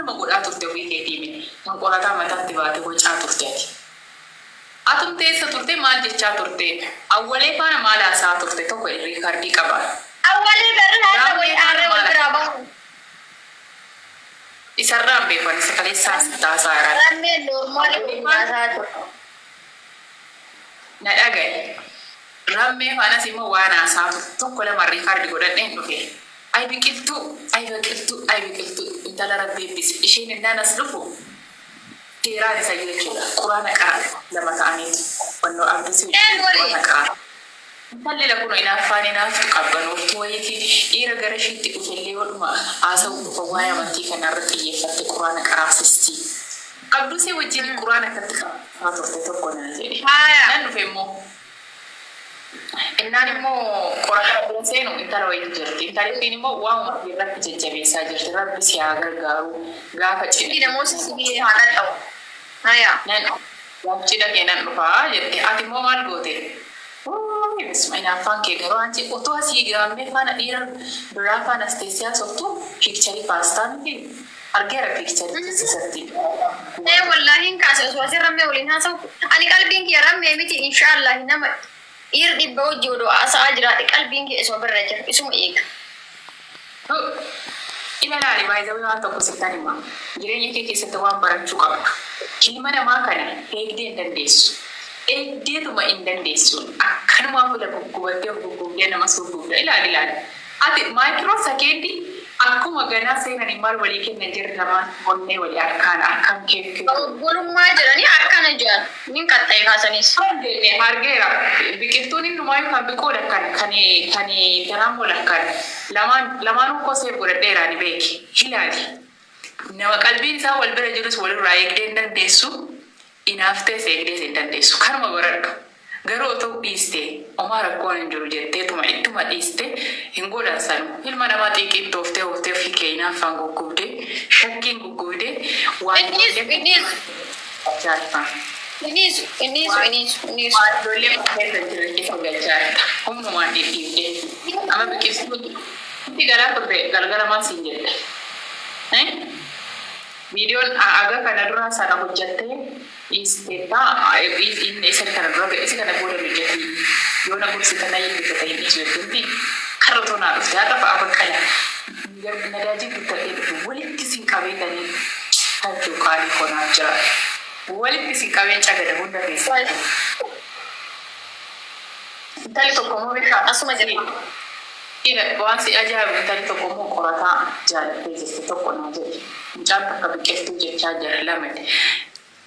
amma godhaa turte ofii keetiimi kan qorataa mataatti baate gochaa turteeti. Atum teessa turte maal jechaa turte? Awwalee faana maal haasaa turte tokko riikardii qaba. Awwalee garraa way aaree wal biraa bahu. Isarraan beekan isa kaleessaas taasaa jira. Rammee normaali haasaa ture. Na dhagaye. Rammee faanas immoo waan haasaa tokko lama riikardii godhadheen dhufe. Ay biqiltuu intala rabbeebbis isheen innaan as dhufu teeraan isa jechuudha quraana qaraa lama ta'aniitu wannoo abdisii quraana qaraa intalli lakuno inaaffaan inaaftu qabbanootu wayitii dhiira gara ishiitti dhufellee wadhuma haasa'uu dhufa waa'ee amantii kanarra xiyyeeffatte quraana qaraasistii abdusii wajjin quraana akkatti qabaa turte tokko naa jedhe nan dhufe immoo innaan immoo qorataa bira seenu intala wayii jirti intalli immoo waan irratti jajjabeessaa jirti rabbi si haa gargaaru gaafa cidhi namoota sibiila haala ta'u nan cidha keenan dhufaa jette ati immoo maal goote inaaffaan kee garuu anti otoo asii gaammee faana dhiira biraa faana asteesiyaa softu piikcharii paastaa miti argeera piikcharii keessatti wallaahi hin kaase osoo asii rammee waliin haasa'u ani qalbiin kiyya rammee miti inshaallah nama Ir dhibba hojii odoo haasaa jiraate qalbiin kee isuma birra jira isuma eega. Ilaali baay'ee waan tokko sittan hima. Jireenya kee keessatti waan barachuu qabdu. Ilma namaa kana eegdee hin dandeessu. Eegdeetuma hin dandeessu. Akkanumaa fuula guggubattee nama suufuudha. Ilaali. Ati maayikiroo sakeendi akkuma ganaa seenanii maal walii kennan jirri lamaan bonnee walii akkaan keekkeetu. Gulummaa jedhanii akkana jiran nin qaxxa'e kaasaniis. Argeera biqiltuun innumaa yookaan biqoo lakkan kan daraamoo lakkan lamaan kosee godhadheeraa ni beeki. Ilaali nama qalbiin isaa wal bira jirus walirraa eegdee hin dandeessu inaaftees eegdees hin dandeessu kanuma baradhu. Garuu otoo dhiiste omaa rakkoon hin jiru jetteetuma ittuma dhiiste hin godhan sanu ilma namaa xiiqittooftee oftee ofii kee inaaffaan guggubdee shakkiin guggubdee waan Ijoollee keessa jiran keessa galchaa jirta. Humnumaan dhiibdee amma biqiltuu itti garaa turte galgalamaan siin jedhe. Videoon aga kana dura sana hojjattee isteetaa inni isa kana dura isa kana booda hojjatti yoo na gursi kana yibbita ta'e jechuutti karra toonaa dhufte haadha fa'a baqqala nadaajii guutatee dhufu walitti siin qabeetanii hajjuu qaalii konaaf jira walitti siin qabeen cagada hunda keessa. Intalli tokko moo beekaa asuma jedhee waan si ajaa'ibu intalli tokko moo qorataa jaalattee jirti tokko naa jedhe. Mucaan bakka biqiltuu jechaa jira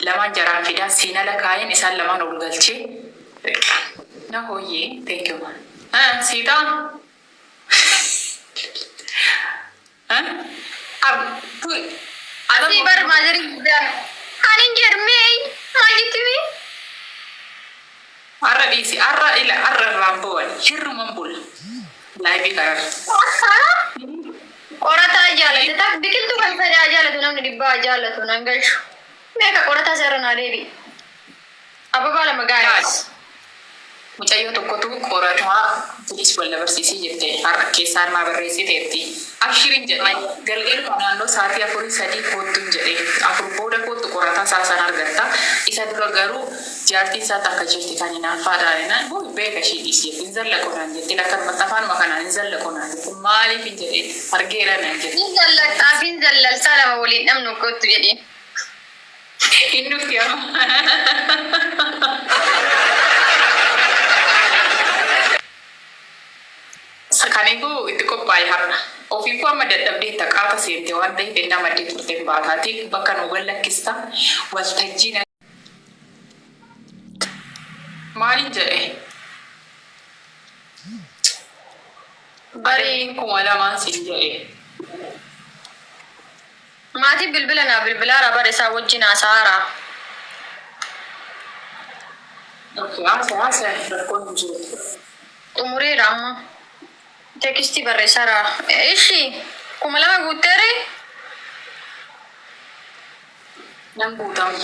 lamaan jaraan fidaa siina lakaayeen isaan lamaan ol galchee na hooyyee thank you siitaa asii bar maajirii guddaa kan hin jedhmee maajitimi arra dhiisi arra irraan bo'an hirruman bula laayibii karar Qorataa jaalatu tak biqiltuu kan fadaa jaalatu namni dhibbaa jaalatu nan galchu. Meeqa qorataa seeranaa deebi. Ababaa lama gaariis. Mucayyoo tokkotu qorataa bilis wal dabarsiisii jettee har'a keessaan maa barreessiteetti. Abshiriin jedhee galgala naannoo sa'aatii 4-3 koottuun jedhee afur booda koottu qorataa saasan argatta. Isa dura garuu jaartiin isaa takka jirti kan inaaffaadhaan beeka ishee dhiisee hin zallaqonaan jettee lakkan afaan makanaan hin zallaqonaan jettee maaliif hin jedhee argeera naan jedhe. Hin zallaqxaaf hin zallalsaa lama waliin dhabnu kottu jedhee. Hin dhufti amma. Kaniku itti qophaa'e har'a. Ofii koo amma dadhabdee taqaata seente waan ta'eef ennaa maddee turteen baataatii bakka nu gallakkista waltajjii Maalin jedhe? Bariin kuma lamaan siin jedhe. Maatii bilbilaara bare isaa wajjin haasaara. Haasa rakkoon hin jiru. Xumureera amma. Tekisti barreessaara. Ishi kuma lama guutteere? Nan guutamu.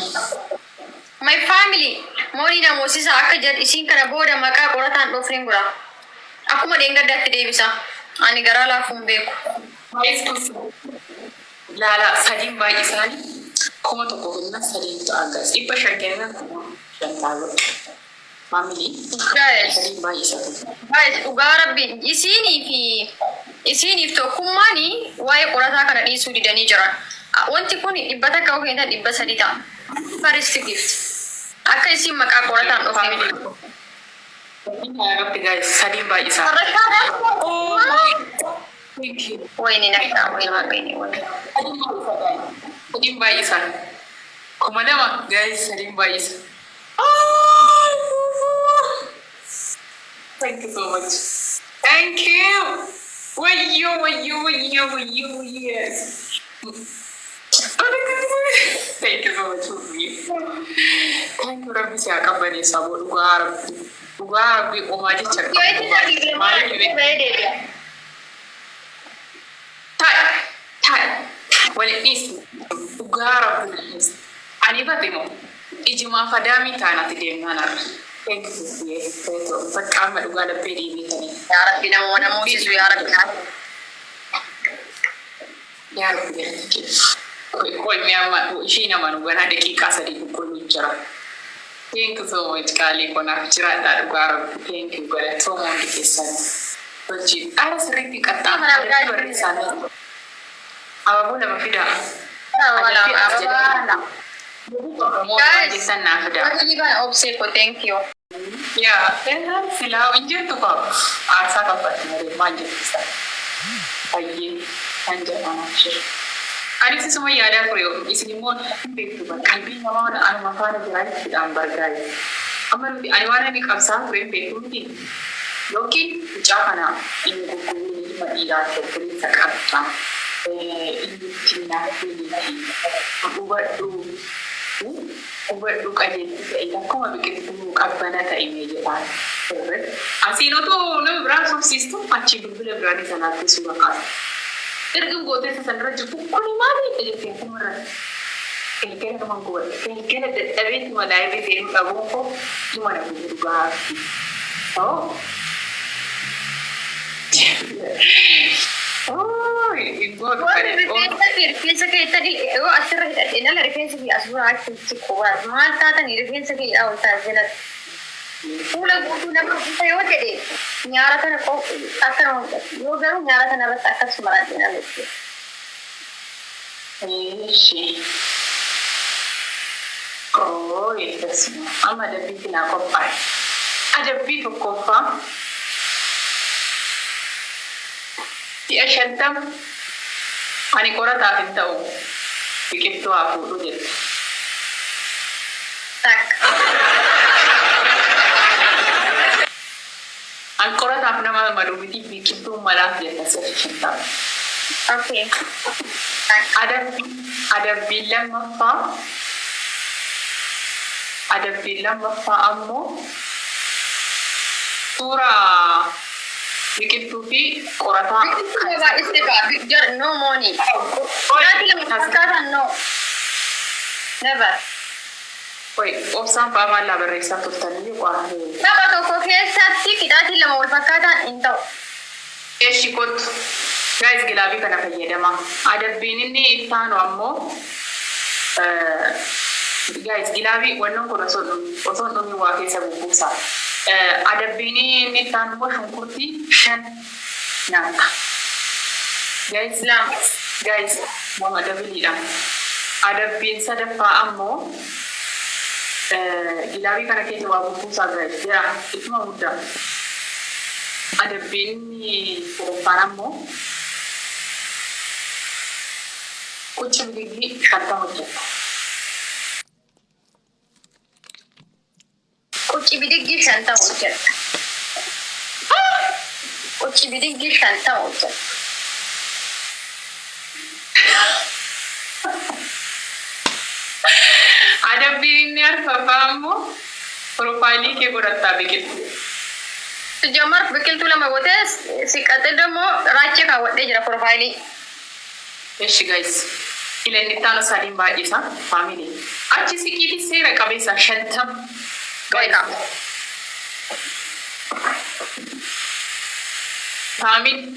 My family, moni na Moses akka jad isin kana booda maqaa qorataan dhofrin gura. Akkuma deengaddatti deebisa. Ani garaa laafuun beeku. لا لا سليم باي إساني كما تقولنا سليم تأجز إبا شركنا كما شنطة family سليم باي إساني guys ugarabbi isini to kumani waye qurata kana disu didani jira wanti kun dibbata ka hogeenta dibba sadita first gift akka isin maka qurata no family guys سليم باي إساني oh thank you wayne nakta wayne سليم باي إساني كما نما guys سليم باي إساني thank you so much. Thank you. Yes. Thank you so much for me. Thank you, Rabbi. Saya kabari sabo lugar bi omaji cakap. Tai. Wali is lugar bi. Ani ba tengok. Ijma fadami tanah tidak mana. Thank you. Pertama juga ada pedi ni. ya rabbi namu sisu ya rabbi Ya Rabbi. Koi miyama ishina manu gana dakika sadi kukulu jara. Thank you so much kali kona jira da dugaro. Thank you gala so much kisana. Toji ara siriti kata hari sana. Ababula mafida. wala Guys, you can obsessive thank you ya, sila unjur tu kau. Asa kau pasti manja bisa. Aye, anja mana sih. Ada sih semua ya ada koyo. Isi ni mon begitu kan. Kalbi nama mana anu makanan berai tidak ambar gay. Amar di anu mana ni kapsa koyo begitu ni. Loki ucapan ini buku ini madira sekali sakata. Ini tina ini. Buat kaje ita kuma bikin tu kabbana ta image ba asino to no braso system pachi bubule brani sana tu suka irgum gote sa sandra jupu kuni mali te ke kumara kelkene to mango kelkene de david malai be film abu ko tumana buga oh Igual piensa que esta o hacer en la referencia que asura que se cobra mal tata ni referencia que ahorita de la pula una pregunta yo te di nyara tan ko tata no yo garu nyara tan ara tata sumara dina lete sí oh es ama de bitina kopa ada bito kopa ti ashantam ani kora ta tintau bikin tu aku dulu tak ancora ta nama malu bikin tu malah dia nasi ashantam okay ada bilang mafa ammo tura bikin tupi korata coba istiqa bijar no money nanti lama sekarang no never wait opsan pa mala berisa tutani kwa napa to ko kesatti kidati lama ulfakatan into eshikot guys gilabi kana fayyadama adabbinin ni itano ammo guys gilabi wannan ko so dum wa ke sabu kusa adabbini ni itano mo shunkurti shan naka guys mama dabili dan adabbin sadafa ammo gilabi kana ke jawabu kusa guys ya itu mah mudah adabbin ni faramo कुछ भी खाता हो जाता कुछ भी डिग्गी शांता हो जाता कुछ भी डिग्गी शांता हो जाता ada biniar papamu profiling ke kurata bikin jamar bikin tu lama bote si kate demo racha ka wade jara profiling yes guys ile nitano salimba isa family achi sikiti sera kabisa shantam goika family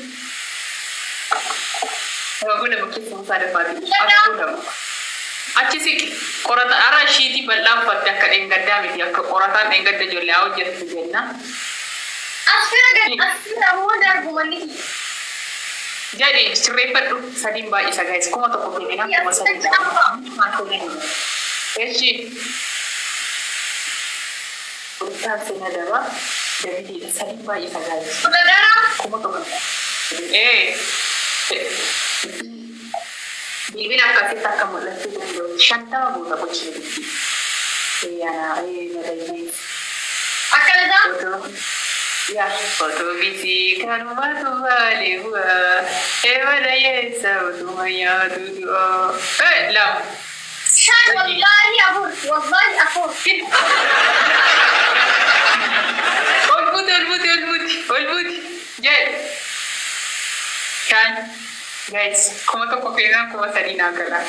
Aku dah mungkin susah dapat. Aku dah. Aci sih korata ara shiti balam pada kat enggada mesti aku korata enggada jual jadi sebenarnya. Aspira muda argumenti. Jadi serempet tu sadimba isa guys. Kau tu kau pilih nak kau sadimba. Aku ni. Eshi. Kita sena dawa. Jadi sadimba isa guys. Saudara. Kau tu kau. Bilbil kasih tak kamu lagi dulu. Shanta mau tak boleh lagi. Anak, ada ini. Akan ada? Foto. Ya, foto bisikan waktu baliwa. Pada yesa dunia dua. Lam. Shan wallahi afur. Olbut. Jel. Kan. Guys, como to copian como salina kala.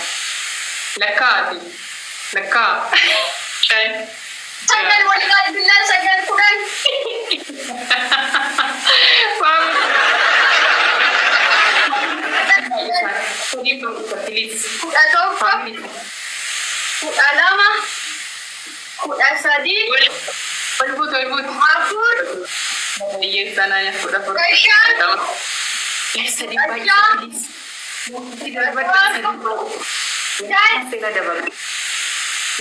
Laka. Kan. Sagan wallahi billah sagan Quran. Pam. Ini tu tertulis. Kuda lama. Kuda sadid. Olbut. Afur. Iya sana ya kuda. Kaishan. Yes, tadi pagi tertulis. Tidak berarti. Tidak ada bang.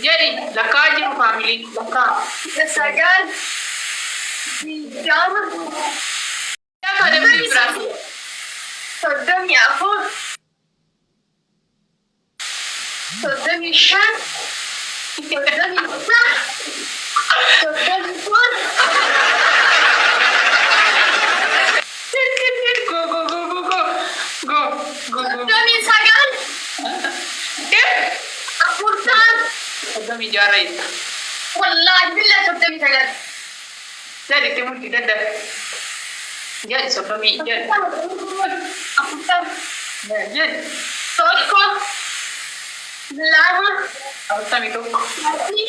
Jadi, laka je family, laka. Sagan. Jam. Apa ada vibrasi? Sodom afur. Sodom shan. Sodom sah. Sodom pun. Go. Sodom sagan. Afurkan. Sudah bicara itu. Wallahi billah sodom sagan. Jadi timur tidak ada. Jadi sudah jadi. Afurkan. Jadi. Tolko. Lama. Apa itu? Mati.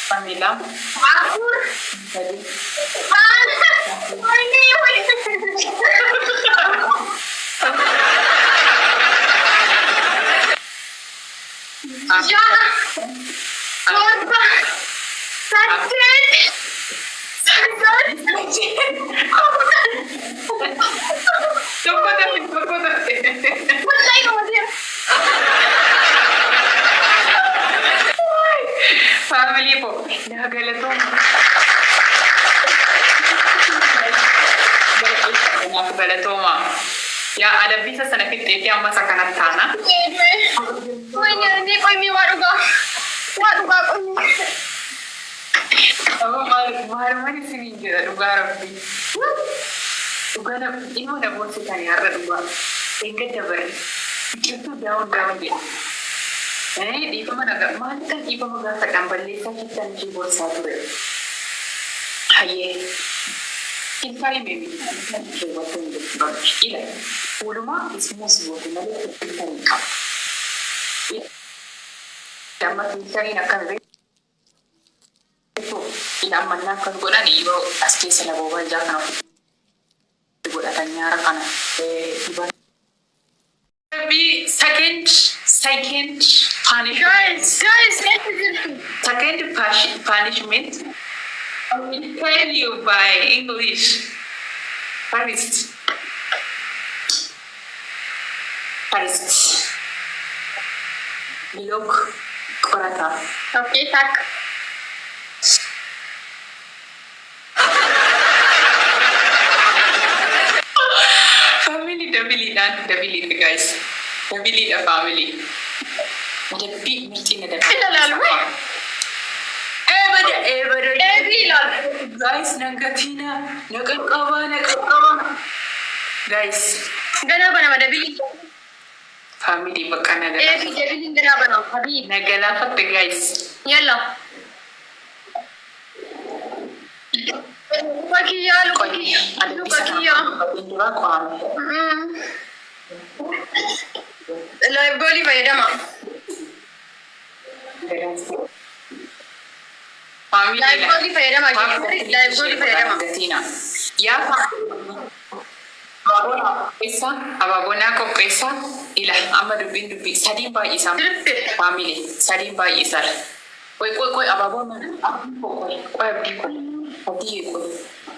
Pamilam. Afur. Jadi. Ini. Ya. Korba. Sakit. Tunggu dah. Wallahi kamu dia. Family po. Nagalato. Nagalato. Ya ada bisa sana kita yang masakan tanah. Punya ni kau mi waruga. Waruga kau. Aku malu mana sini je lugar ni. Lugar ini mana buat sekarang ada lugar. Enggak dabar. Itu down je. Di mana agak mantan ibu mengasak gambar lesa kita ni buat satu. Haye. Kali maybe kita ni buat tu bagus. Ila. Ulama ismu buat mana kita ni. Dapat kita ni nak kerja. Itu ila mana kan guna ni ibu aski selalu bawa jangan ibu datangnya rakan. Ibu. Be second punishment. Second punishment. I will tell you by English. Paris. Look, korata. Okay, tak. Family double guys. Double the family. Ada big meeting ada. Guys, nangkatina. Nakakawa. Guys. Gana ba naman double? Family baka na double gana ba naman? Habib. Nagalafat guys. Yalla. Lukakiya. Live goli ba yadama? Family live goli ba yadama? Live goli ba yadama? Ya. Isa ababona ko pesa ila amma dubbi sadin ba isa family sadin ba isa koi ababona koi abdi ko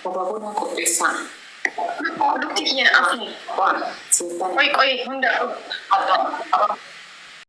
ababona ko pesa Dukti kian aku. wan sinta Koi hunda.